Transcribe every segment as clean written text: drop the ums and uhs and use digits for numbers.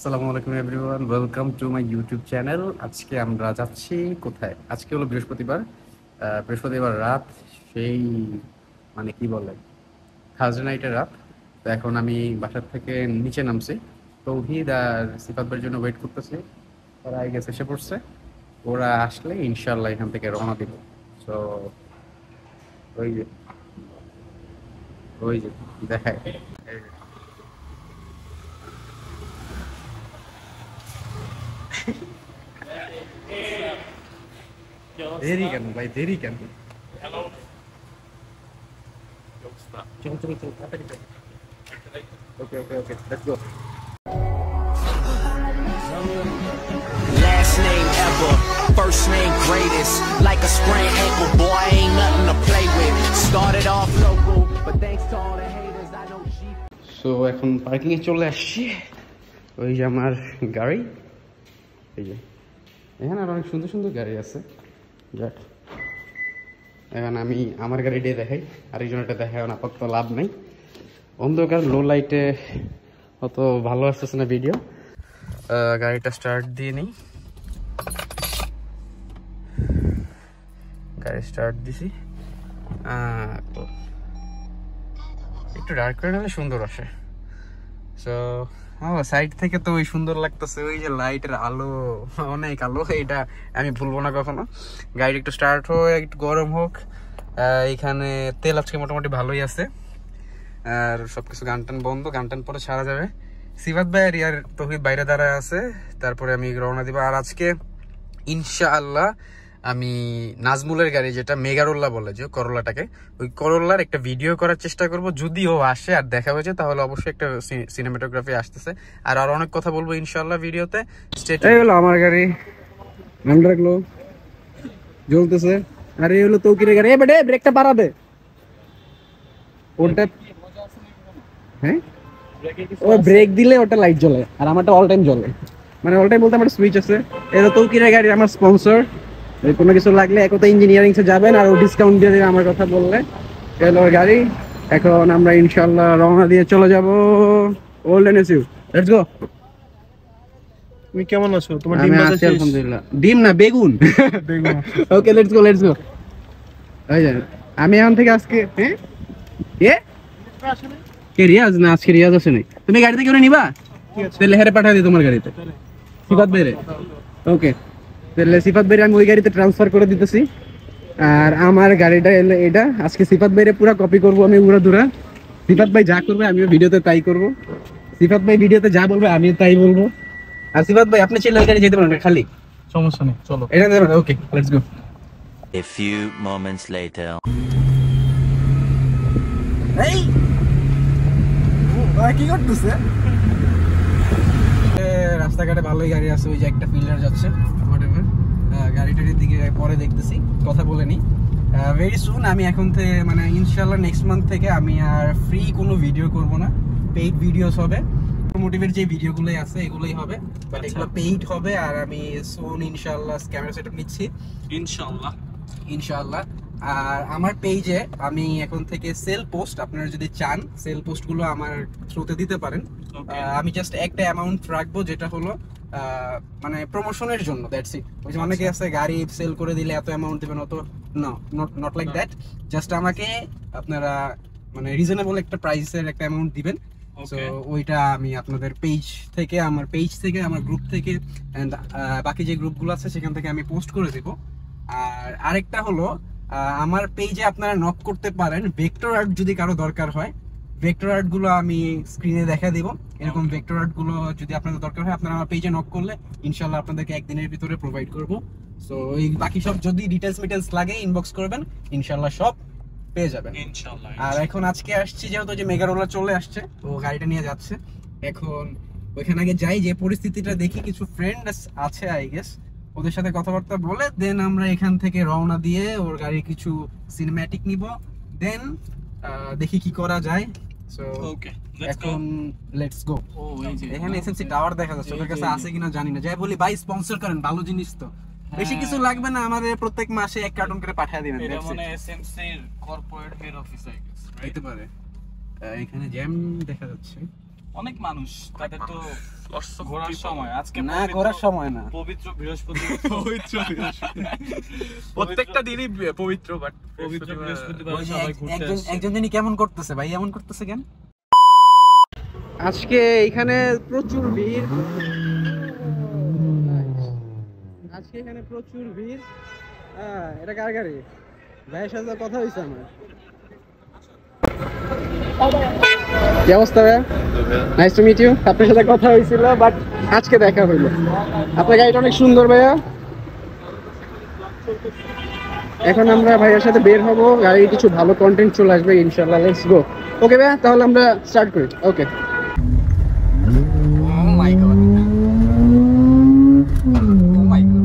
Assalamualaikum everyone, welcome to my YouTube channel. আজকে আমরা যাচ্ছি কোথায়? আজকে হলো বৃহস্পতিবার রাত, সেই মানে কি বলে থার্সডে নাইটের রাত। তো এখন আমি বাসার থেকে নিচে নামছি, তৌহিদ আর সিফাত ভাইয়ের জন্য ওয়েট করতেছি। ওরা আই গেস এসে পড়ছে, ওরা আসলে ইনশাল্লাহ এখান থেকে রওনা দিব। সো ওই যে দেখায় দেরি কেন ভাই, দেরি কেন? চল তাড়াতাড়ি চল। Okay let's go. Last name ever, first name greatest. Like a sprained ankle, boy, ain't nothing to play with. Started off local, but thanks to all the haters, I know she. So এখন parking এ চলে আসছি। ওই যে আমার গাড়ি, এই যে এখানে আর অনেক সুন্দর সুন্দর গাড়ি আছে। যাক, এখন আমি আমার গাড়িটাই দেখাই, আরেকজনটা দেখাই না, আপাতত লাভ নেই। অন্ধকার, লো লাইটে অত ভালো আসতেছে না ভিডিও। গাড়িটা স্টার্ট দিয়ে নিই। গাড়ি স্টার্ট দিছি, একটু ডার্ক করে নিলে সুন্দর আসে। সো সাইড থেকে তো ওই সুন্দর লাগতেছে, ওই যে লাইটের আলো, অনেক আলো, এটা আমি ভুলবো না কখনো। গাড়ি একটু স্টার্ট হোক, একটু গরম হোক। এখানে তেল আজকে মোটামুটি ভালোই আছে, আর সবকিছু গান টান বন্ধ, গান টান পরে ছাড়া যাবে। সিফাত ভাই আর ইয়ার তৌহিদ বাইরে দাঁড়ায় আছে, তারপরে আমি রওনা দিব। আর আজকে ইনশাআল্লাহ আমি নাজমুলের গাড়ি, যেটা মেগারোল্লা বলে, যে করোলাটাকে, ওই করোলার একটা ভিডিও করার চেষ্টা করব। যদি ও আসে আর দেখা হয়েছে, তাহলে অবশ্যই একটা সিনেমাটোগ্রাফি আসতেছে, আর অনেক কথা বলবো ইনশাআল্লাহ ভিডিওতে। এই হলো আমার গাড়ি, নামটা রাখলো, জ্বলতেছে। আর এই হলো তৌকিরের গাড়ি। বেটে ব্রেকটা বাড়াবে, ওটা হ্যাঁ, ও ব্রেক দিলে ওটা লাইট জ্বলে, আর আমারটা অল টাইম জ্বলে। মানে অল টাইম বলতে আমার সুইচ আছে। এটা তৌকিরের গাড়ি, আমার স্পন্সর। কোনো কিছু লাগলে একতা ইঞ্জিনিয়ারিং এ যাবেন, আর ও ডিসকাউন্ট দিয়ে দেবে আমার কথা বললে। এলো গাড়ি, এখন আমরা ইনশাআল্লাহ রওনা দিয়ে চলে যাব ওল্ড এনএসইউ। Let's go. তুমি কেমন আছো? তোমার ডিম ভাজা শেষ? আলহামদুলিল্লাহ। ডিম না, বেগুন। বেগুন। Okay let's go. এই যে আমি এখন থেকে আজকে কে রিয়াজ না, আজকে রিয়াজ আসে নাই। তুমি গাড়িতে কেউ নিবা? তাহলে হেরে পাঠাই দিই তোমার গাড়িতে, সিফাত ভাইরে। ওকে, তাহলে সিফাত ভাইরে আমি ওই গাড়িতে ট্রান্সফার করে দিতেছি। আর আমার গাড়িটা এলে এটা আজকে সিফাত ভাইরে পুরো কপি করবো আমি, পুরো দূরা। সিফাত ভাই যা করবে আমিও ভিডিওতে তাই করব, সিফাত ভাই ভিডিওতে যা বলবে আমিও তাই বলবো। আর সিফাত ভাই আপনি চাইলে ওই গাড়ি যেতে পারেন, খালি সমস্যা নেই, চলো এটা যেতে পারেন। Okay let's go. A few moments later. এই কি করতেছে? রাস্তাঘাটে ভালোই গাড়ি আছে, ওই যে একটা ফিল্ডার যাচ্ছে, গাড়িটার দিকে পরে দেখতেছি, কথা বলে নি। ভেরি সুন আমি এখন থেকে, মানে ইনশাআল্লাহ নেক্সট মান্থ থেকে আমি আর ফ্রি কোনো ভিডিও করব না, পেইড ভিডিওস হবে। মোটিভের যে ভিডিওগুলোই আছে এগুলোই হবে, বাট এগুলো পেইড হবে। আর আমি সুন ইনশাআল্লাহ ক্যামেরা সেটআপ নিচ্ছি ইনশাআল্লাহ। আর আমার পেজে আমি এখন থেকে সেল পোস্ট, আপনারা যদি চান সেল পোস্ট গুলো আমার থ্রুতে দিতে পারেন। আমি জাস্ট একটা অ্যামাউন্ট রাখবো, যেটা হলো মানে প্রমোশনের জন্য, দ্যাটস ইট। ওই যে অনেকে আছে গাড়ি সেল করে দিলে এত অ্যামাউন্ট দিবেন, অত নট লাইক দ্যাট। জাস্ট আমাকে আপনারা মানে রিজনেবল একটা প্রাইসের একটা অ্যামাউন্ট দিবেন। সো ওইটা আমি আপনাদের পেজ থেকে, আমার গ্রুপ থেকে, এন্ড বাকি যে গ্রুপগুলো আছে সেখান থেকে আমি পোস্ট করে দেব। আর আরেকটা হলো, আমার পেজে আপনারা নক করতে পারেন, ভেক্টর আর্ট যদি কারো দরকার হয়, ভেক্টর আর্ট গুলো আমি স্ক্রিনে দেখা দিব। এরকম ভেক্টর আর্ট গুলো যদি আপনাদের দরকার হয়, আপনারা আমার পেজে নক করলে ইনশাআল্লাহ আপনাদেরকে একদিনের ভিতরে প্রোভাইড করব। সো এই বাকি সব যদি ডিটেলস লাগে ইনবক্স করবেন, ইনশাআল্লাহ সব পেয়ে যাবেন ইনশাআল্লাহ। আর এখন আজকে আসছি যেহেতু, যে মেগারোলা চলে আসছে, তো গাড়িটা নিয়ে যাচ্ছে। এখন ওইখানে আগে যাই, যে পরিস্থিতিটা দেখি, কিছু ফ্রেন্ড আছে আই গেস, ওদের সাথে কথাবার্তা বলে দেন আমরা এখান থেকে রওনা দিয়ে ওর গাড়ির কিছু সিনেম্যাটিক নিব, দেন দেখি কি করা যায়। সো ওকে এখন লেটস গো। এখানে এসএমসি টাওয়ার দেখা যাচ্ছে, ওদের কাছে আছে কিনা জানি না। যাই বলি ভাই স্পন্সর করেন, ভালো জিনিস তো, বেশি কিছু লাগবে না, আমাদের প্রত্যেক মাসে 1 কার্টন করে পাঠিয়ে দিবেন। এটা মানে এসএমসি এর corporate head office I guess, হতে পারে। এখানে জ্যাম দেখা যাচ্ছে, অনেক মানুষ তাদের তো ঘোরার সময় আজকে না ঘোরার সময় না, পবিত্র বৃহস্পতিবার প্রত্যেকটা দিনই পবিত্র, বাট পবিত্র বৃহস্পতিবার সবাই ঘুরতে আসে। একজন দিনই কেমন করতেছে ভাই, এমন করতেছে কেন? আজকে এখানে প্রচুর ভিড়, আজকে এখানে প্রচুর ভিড়। এটা কার গাড়ি? ভাইয়ের সাথে কথা হয়েছে আমার। কি অবস্থা ভাইয়া? Nice to meet you. আপনার সাথে কথা হয়েছিল বাট আজকে দেখা হইলো। আপনার গাড়িটা অনেক সুন্দর ভাইয়া। এখন আমরা ভাইয়ার সাথে বের হব, গাড়ির কিছু ভালো কন্টেন্ট চলে আসবে ইনশাআল্লাহ। Let's go. ওকে ভাইয়া, তাহলে আমরা স্টার্ট করি। ওকে। ও মাই গড, ও মাই গড।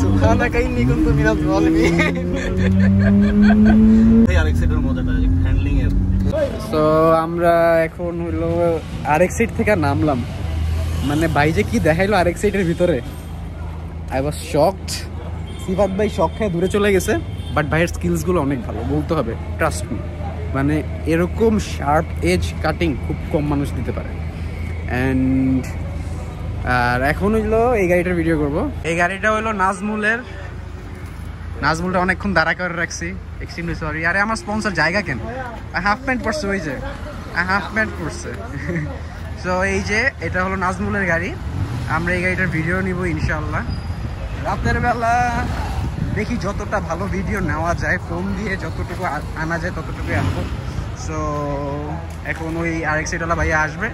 সুবহানাকা ইন্নী কুনতু মিনাজ জালিমিন। এই RX এর মজাটা হ্যান্ডলিং এর। সো আমরা এখন হলো RX থেকে নামলাম, মানে ভাই যে কি দেখাইলো RX এর ভিতরে, আই ওয়াজ শকড। সিফাত ভাই শক খেয়ে দূরে চলে গেছে, বাট ভাইয়ের স্কিলস গুলো অনেক ভালো বলতে হবে, ট্রাস্ট মি। মানে এরকম শার্প এজ কাটিং খুব কম মানুষ দিতে পারে। অ্যান্ড আর এখন হইলো এই গাড়িটার ভিডিও করব। এই গাড়িটা হইলো নাজমুলটা অনেকক্ষণ দাঁড়া করে রাখছি, এক্সট্রিমলি সরি। আরে আমার স্পন্সর জায়গা কেন, হাফ প্যান্ট পরছে, ওই যে হাফ প্যান্ট পরছে। সো এই যে এটা হলো নাজমুলের গাড়ি, আমরা এই গাড়িটার ভিডিও নিব ইনশাআল্লাহ। রাতের বেলা দেখি যতটা ভালো ভিডিও নেওয়া যায়, ফোন দিয়ে যতটুকু আনা যায় ততটুকুই আনবো। সো এখন ওই RX ওয়ালা ভাইয়া আসবে,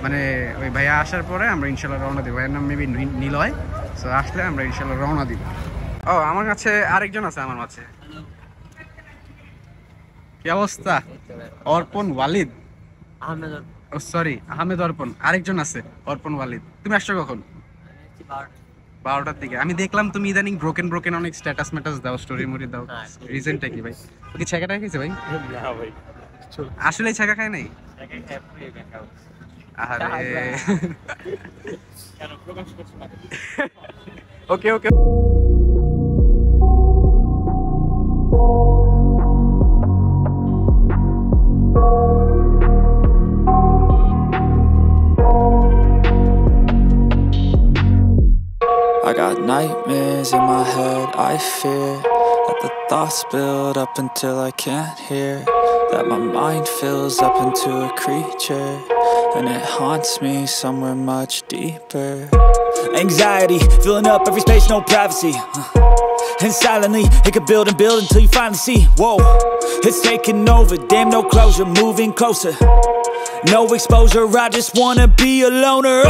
মানে ওই ভাইয়া আসার পরে আমরা ইনশাল্লাহ রওনা দিব। ভাইয়ের নাম মেবি নিলয়। সো আসলে আমরা ইনশাল্লাহ রওনা দিব। ও আমার কাছে আরেকজন আছে, আমার কাছে। কি অবস্থা? অর্পণ ওয়ালিদ, ও সরি আহমেদ অর্পণ। আরেকজন আছে অর্পণ ওয়ালিদ। তুমি আসছো কখন? 12টার দিকে। আমি দেখলাম তুমি ইদানিং ব্রোকেন অনেক স্ট্যাটাস ম্যাটাস দাও, স্টোরি মুরি দাও। রিজনটা কি ভাই? কি ছেঁকাটা খেয়েছে ভাই? না ভাই, আসলে ছেঁকা খায় নাই? ওকে ওকে। I got nightmares in my head, I fear that the thoughts build up until I can't hear, that my mind fills up into a creature, and it haunts me somewhere much deeper. Anxiety, filling up every space, no privacy. And silently, it could build and build until you finally see, whoa, it's taking over, damn no closure, moving closer. No exposure, I just wanna be a loner.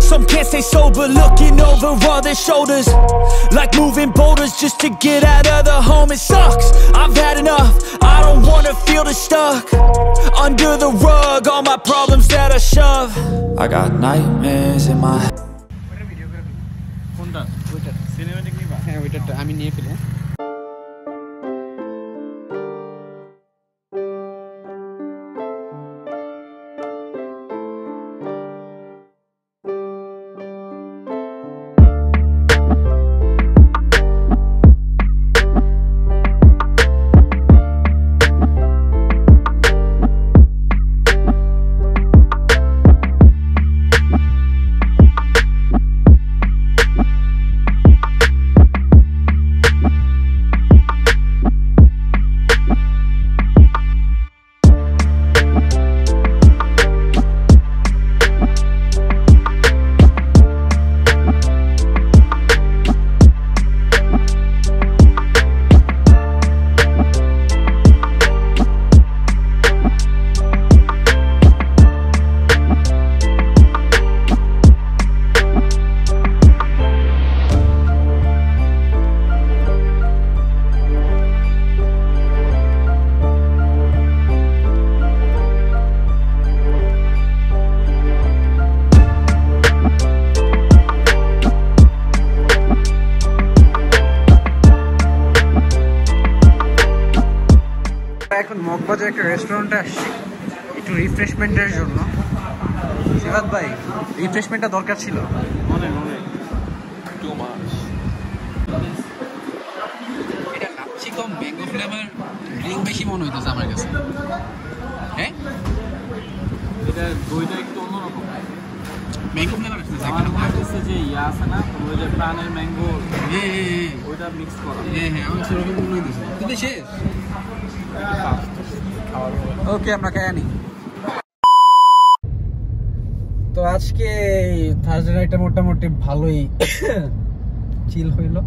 Some can't stay sober, looking over all their shoulders, like moving boulders just to get out of the home. It sucks, I've had enough, I don't wanna feel the stuck under the rug, all my problems that I shove. I got nightmares in my head. কোনটা? Cinematic নিবা? হ্যাঁ ওইটা আমি নিয়ে ফেলি। একটা রেস্টুরেন্টে আসছি একটু রিফ্রেশমেন্টের জন্য। সিফাত ভাই, রিফ্রেশমেন্টটা দরকার ছিল অনেক অনেক টু মাচ। এটা ক্যাপসিকাম ম্যাঙ্গো ফ্লেভার ড্রিঙ্ক বেশি মনে হইতেছে আমার কাছে। হ্যাঁ, এটা দইটা একটু অন্যরকম। ম্যাঙ্গো ফ্লেভার আসছে আমার মনে হচ্ছে যে ইয়া আছে না, ওই যে প্রাণের ম্যাঙ্গো, হ্যাঁ ওইটা মিক্স করা। হ্যাঁ হ্যাঁ, আমার সেরকম মনে হইতেছে। তুমি শেষ? ওকে, আমরা খাই আনি। তো আজকে থার্সডে নাইটটা মোটামুটি ভালোই চিল হইলো,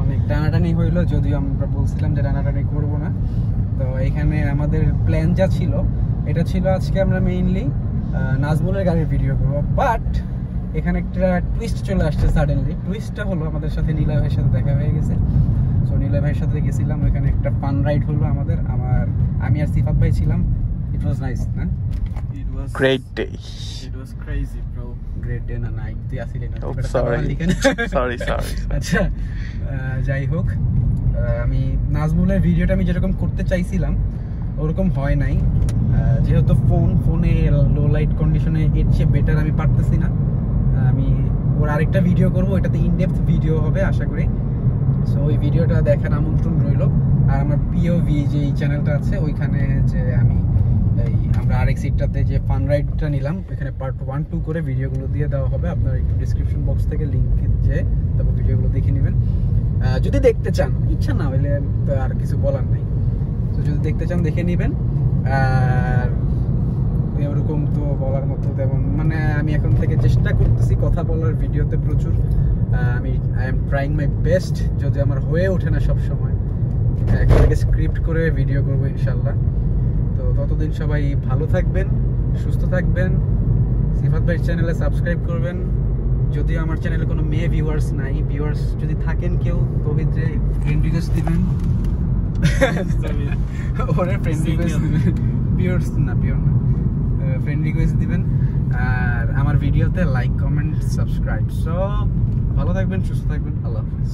অনেক টানাটানি হইলো, যদিও আমরা বলছিলাম যে টানাটানি করবো না। তো এখানে আমাদের প্ল্যান যা ছিল, এটা ছিল আজকে আমরা মেইনলি নাজমুলের গাড়ির ভিডিও করবো, বাট এখানে একটা টুইস্ট চলে আসছে সাডেনলি। টুইস্টটা হলো আমাদের সাথে নীলা ভাইয়ের সাথে দেখা হয়ে গেছে। সো নীলা ভাইয়ের সাথে গেছিলাম, এখানে একটা ফান রাইড হলো আমাদের। আমি আর সিফাত ভাই ছিলাম। ইট ওয়াজ নাইস না? It was Great day. It was crazy, bro. Great day না, নাইট তুই আসিলি না। Oh, sorry. আচ্ছা, যাই হোক, আমি নাজমুলের ভিডিওটা আমি যেরকম করতে চাইছিলাম ওরকম হয় নাই, যেহেতু ফোনে লো লাইট কন্ডিশনে এর চেয়ে বেটার আমি পারতেছি না। আমি ওর আরেকটা ভিডিও করবো, এটাতে ইনডেপথ ভিডিও হবে আশা করি। সো ওই ভিডিওটা দেখার আমন্ত্রণ রইল। আর আমার পিওভি যে চ্যানেলটা আছে ওইখানে যে আমরা RX টাতে যে ফান রাইডটা নিলাম, এখানে পার্ট 1, 2 করে ভিডিওগুলো দিয়ে দেওয়া হবে। আপনারা একটু ডিসক্রিপশন বক্স থেকে লিঙ্ক যে তারপর ভিডিওগুলো দেখে নেবেন। যদি দেখতে চান, ইচ্ছা না হলে তো আর কিছু বলার নাই। তো যদি দেখতে চান দেখে নেবেন। আর এরকম তো বলার মতো তেমন, মানে আমি এখন থেকে চেষ্টা করতেছি কথা বলার ভিডিওতে প্রচুর। I am trying my best, যদি আমার হয়ে ওঠে না সব সময়, এখন থেকে স্ক্রিপ্ট করে ভিডিও করবো ইনশাল্লাহ। তো ততদিন সবাই ভালো থাকবেন, সুস্থ থাকবেন। সিফাত ভাইয়ের চ্যানেলে সাবস্ক্রাইব করবেন। যদিও আমার চ্যানেলে কোনো মেয়ে ভিউয়ার্স নাই, ভিউয়ার্স যদি থাকেন কেউ তহিদরে ফ্রেন্ড রিকোয়েস্ট দিবেন, ওরে ফ্রেন্ড রিকোয়েস্ট দিবেন, পিওর না ফ্রেন্ড রিকোয়েস্ট দিবেন। আর আমার ভিডিওতে লাইক, কমেন্ট, সাবস্ক্রাইব। সব ভালো থাকবেন, সুস্থ থাকবেন। আল্লাহ হাফেজ।